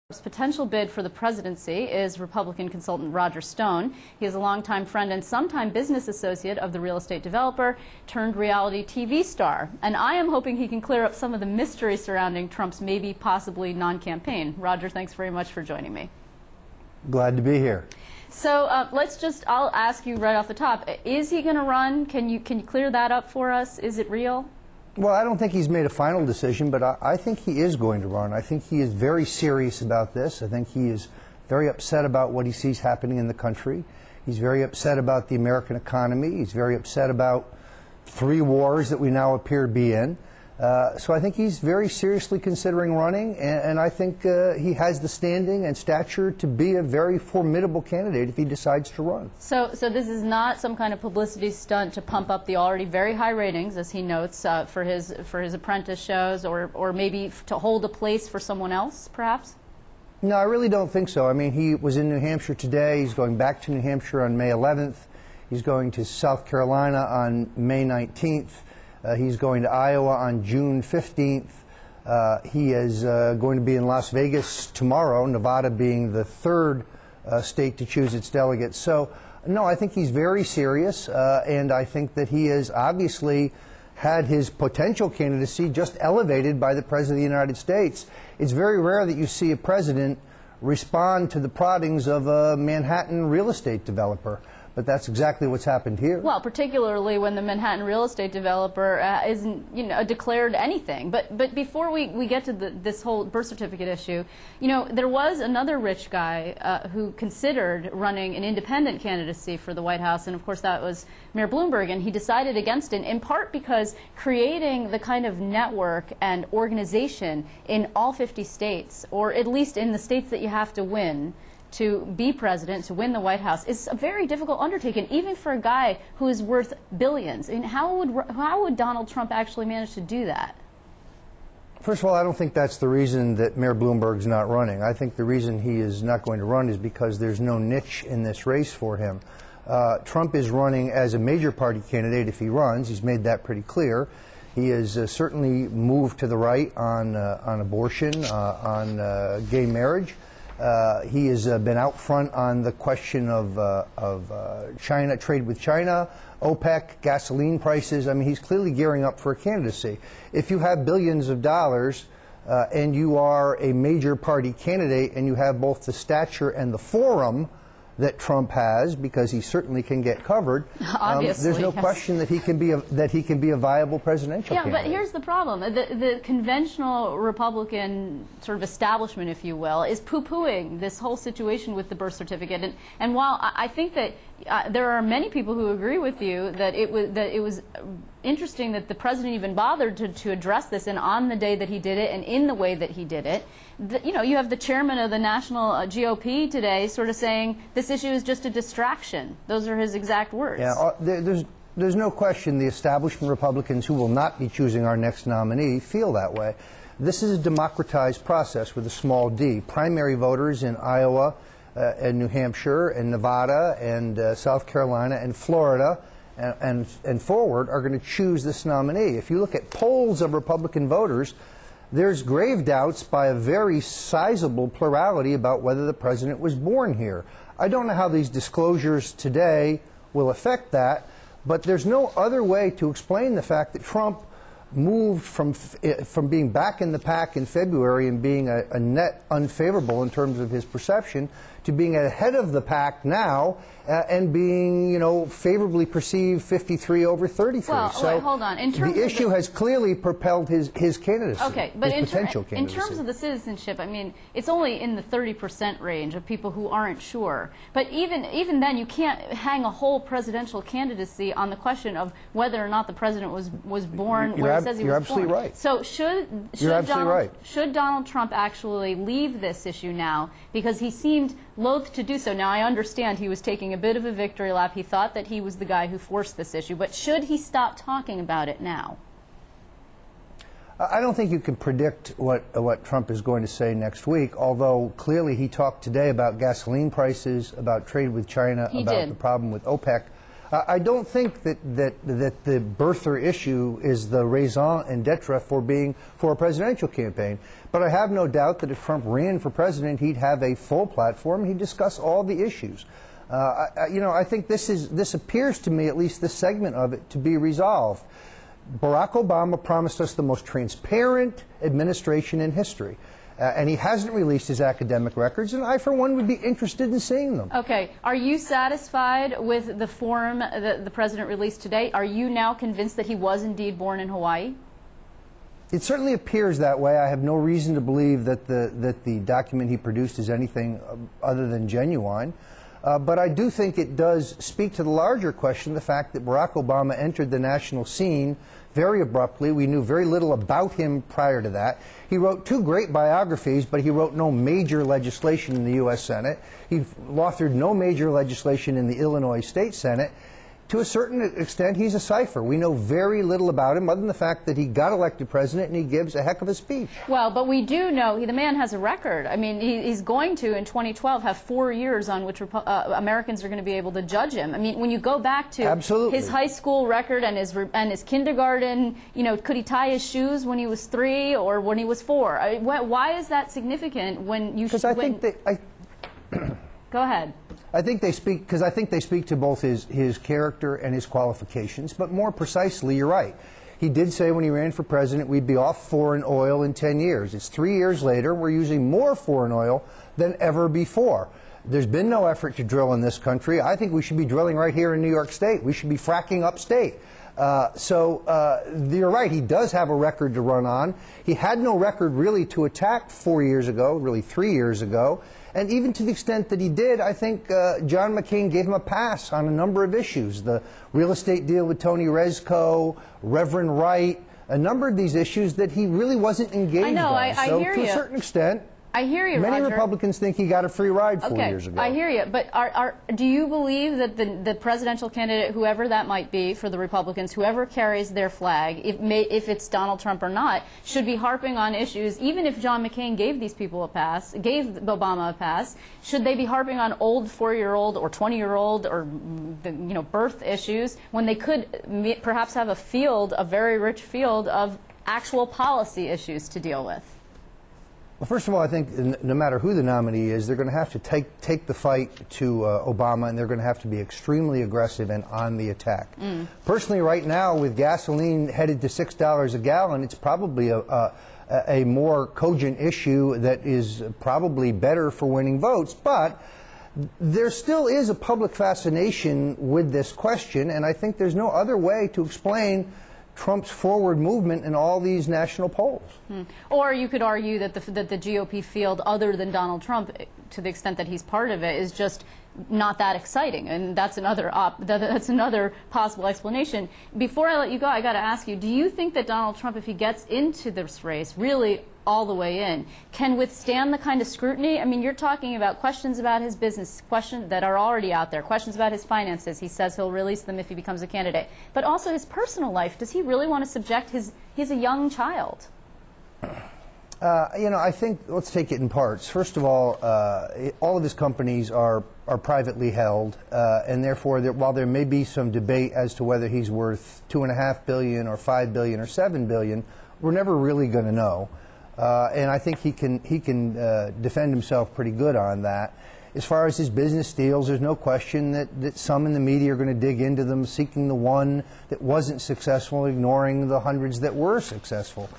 His potential bid for the presidency is Republican consultant Roger Stone. He is a longtime friend and sometime business associate of the real estate developer turned reality TV star. And I am hoping he can clear up some of the mystery surrounding Trump's maybe possibly non-campaign. Roger, thanks very much for joining me. Glad to be here. So I'll ask you right off the top, is he going to run? Can you clear that up for us? Is it real? Well, I don't think he's made a final decision, but I think he is going to run. I think he is very serious about this. I think he is very upset about what he sees happening in the country. He's very upset about the American economy. He's very upset about 3 wars that we now appear to be in. So I think he's very seriously considering running, and I think he has the standing and stature to be a very formidable candidate if he decides to run. So this is not some kind of publicity stunt to pump up the already very high ratings, as he notes, for his apprentice shows, or maybe to hold a place for someone else, perhaps? No, I really don't think so. I mean, he was in New Hampshire today. He's going back to New Hampshire on May 11th. He's going to South Carolina on May 19th. He's going to Iowa on June 15th. He is going to be in Las Vegas tomorrow, Nevada being the 3rd state to choose its delegates. So, no, I think he's very serious, and I think that he has obviously had his potential candidacy just elevated by the President of the United States. It's very rare that you see a president respond to the proddings of a Manhattan real estate developer. But that's exactly what's happened here. Well, particularly when the Manhattan real estate developer isn't, declared anything. But before we get to this whole birth certificate issue, there was another rich guy who considered running an independent candidacy for the White House, and of course that was Mayor Bloomberg, and he decided against it in part because creating the kind of network and organization in all 50 states, or at least in the states that you have to win to be president, to win the White House, is a very difficult undertaking, even for a guy who is worth billions. I mean, how would Donald Trump actually manage to do that? First of all, I don't think that's the reason that Mayor Bloomberg's not running. I think the reason he is not going to run is because there's no niche in this race for him. Trump is running as a major party candidate if he runs. He's made that pretty clear. He has certainly moved to the right on abortion, on gay marriage. He has been out front on the question of China, trade with China, OPEC, gasoline prices. I mean, he's clearly gearing up for a candidacy. If you have billions of dollars and you are a major party candidate and you have both the stature and the forum that Trump has, because he certainly can get covered, there's no question that he can be a viable presidential candidate. But here's the problem: the conventional Republican sort of establishment, if you will, is poo-pooing this whole situation with the birth certificate. And while I think that there are many people who agree with you that it was interesting that the president even bothered to address this, and on the day that he did it and in the way that he did it, you have the chairman of the national GOP today sort of saying this issue is just a distraction. Those are his exact words. Yeah, there's no question the establishment Republicans who will not be choosing our next nominee feel that way. This is a democratized process with a small d. Primary voters in Iowa and New Hampshire and Nevada and South Carolina and Florida and forward are going to choose this nominee. If you look at polls of Republican voters, there's grave doubts by a very sizable plurality about whether the president was born here. I don't know how these disclosures today will affect that, but there's no other way to explain the fact that Trump moved from being back in the pack in February and being a net unfavorable in terms of his perception to being ahead of the pack now and being, favorably perceived 53 over 33. Well, so wait, hold on. The issue has clearly propelled his candidacy. Okay, but in terms of the citizenship, I mean, it's only in the 30% range of people who aren't sure. But even then, you can't hang a whole presidential candidacy on the question of whether or not the president was born where he says he was born. You're absolutely right. So should Donald Trump actually leave this issue now, because he seemed loath to do so? Now, I understand he was taking a bit of a victory lap. He thought that he was the guy who forced this issue. But should he stop talking about it now? I don't think you can predict what Trump is going to say next week, although clearly he talked today about gasoline prices, about trade with China, the problem with OPEC. I don't think that the birther issue is the raison d'etre for a presidential campaign. But I have no doubt that if Trump ran for president, he'd have a full platform. He'd discuss all the issues. I think this appears to me, at least this segment of it, to be resolved. Barack Obama promised us the most transparent administration in history. And he hasn't released his academic records, and I, for one, would be interested in seeing them. Okay. Are you satisfied with the form that the president released today? Are you now convinced that he was indeed born in Hawaii? It certainly appears that way. I have no reason to believe that the document he produced is anything other than genuine. But I do think it does speak to the larger question, the fact that Barack Obama entered the national scene very abruptly. We knew very little about him prior to that. He wrote 2 great biographies, but he wrote no major legislation in the U.S. Senate. He authored no major legislation in the Illinois State Senate. To a certain extent, he's a cipher. We know very little about him other than the fact that he got elected president and he gives a heck of a speech. Well, but we do know the man has a record. I mean, he's going to, in 2012, have 4 years on which Americans are going to be able to judge him. I mean, when you go back to Absolutely. His high school record and his kindergarten, could he tie his shoes when he was 3 or when he was 4? I mean, why is that significant when you? Because I think that Go ahead. I think they speak to both his character and his qualifications, but more precisely, you're right. He did say when he ran for president we'd be off foreign oil in 10 years. It's 3 years later. We're using more foreign oil than ever before. There's been no effort to drill in this country. I think we should be drilling right here in New York State. We should be fracking upstate. You're right, he does have a record to run on. He had no record really to attack 4 years ago, really 3 years ago. And even to the extent that he did, I think John McCain gave him a pass on a number of issues. The real estate deal with Tony Rezko, Reverend Wright, a number of these issues that he really wasn't engaged in. I hear you. To a certain extent, I hear you, many Roger. Republicans think he got a free ride 4 years ago. I hear you, but do you believe that the presidential candidate, whoever that might be for the Republicans, whoever carries their flag, if it's Donald Trump or not, should be harping on issues, even if John McCain gave these people a pass, gave Obama a pass, should they be harping on old 4-year-old or 20-year-old or birth issues when they could perhaps have a very rich field of actual policy issues to deal with? Well, first of all, I think no matter who the nominee is, they're going to have to take the fight to Obama, and they're going to have to be extremely aggressive and on the attack. Personally, right now, with gasoline headed to $6 a gallon, it's probably a more cogent issue that is probably better for winning votes. But there still is a public fascination with this question, and I think there's no other way to explain Trump's forward movement in all these national polls. Or you could argue that the GOP field, other than Donald Trump, to the extent that he's part of it, is just not that exciting, and that's another possible explanation. Before I let you go, I got to ask you: do you think that Donald Trump, if he gets into this race, really all the way in, can withstand the kind of scrutiny? I mean, you're talking about questions about his business, questions that are already out there, questions about his finances. He says he'll release them if he becomes a candidate. But also his personal life. Does he really want to subject he's a young child? I think, let's take it in parts. First of all of his companies are privately held, and therefore, while there may be some debate as to whether he's worth $2.5 billion or $5 billion or $7 billion, we're never really going to know. And I think he can defend himself pretty good on that. As far as his business deals, there's no question that some in the media are going to dig into them, seeking the one that wasn't successful, ignoring the hundreds that were successful.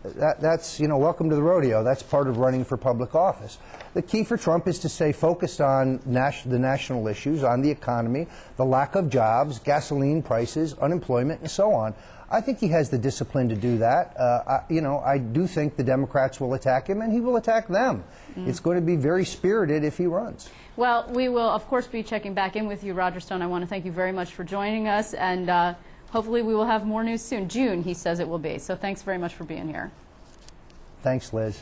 That's, welcome to the rodeo. That's part of running for public office. The key for Trump is to stay focused on the national issues, on the economy, the lack of jobs, gasoline prices, unemployment, and so on. I think he has the discipline to do that. I do think the Democrats will attack him, and he will attack them. It's going to be very spirited if he runs. Well, we will, of course, be checking back in with you, Roger Stone. I want to thank you very much for joining us, and hopefully we will have more news soon. June, he says it will be. So thanks very much for being here. Thanks, Liz.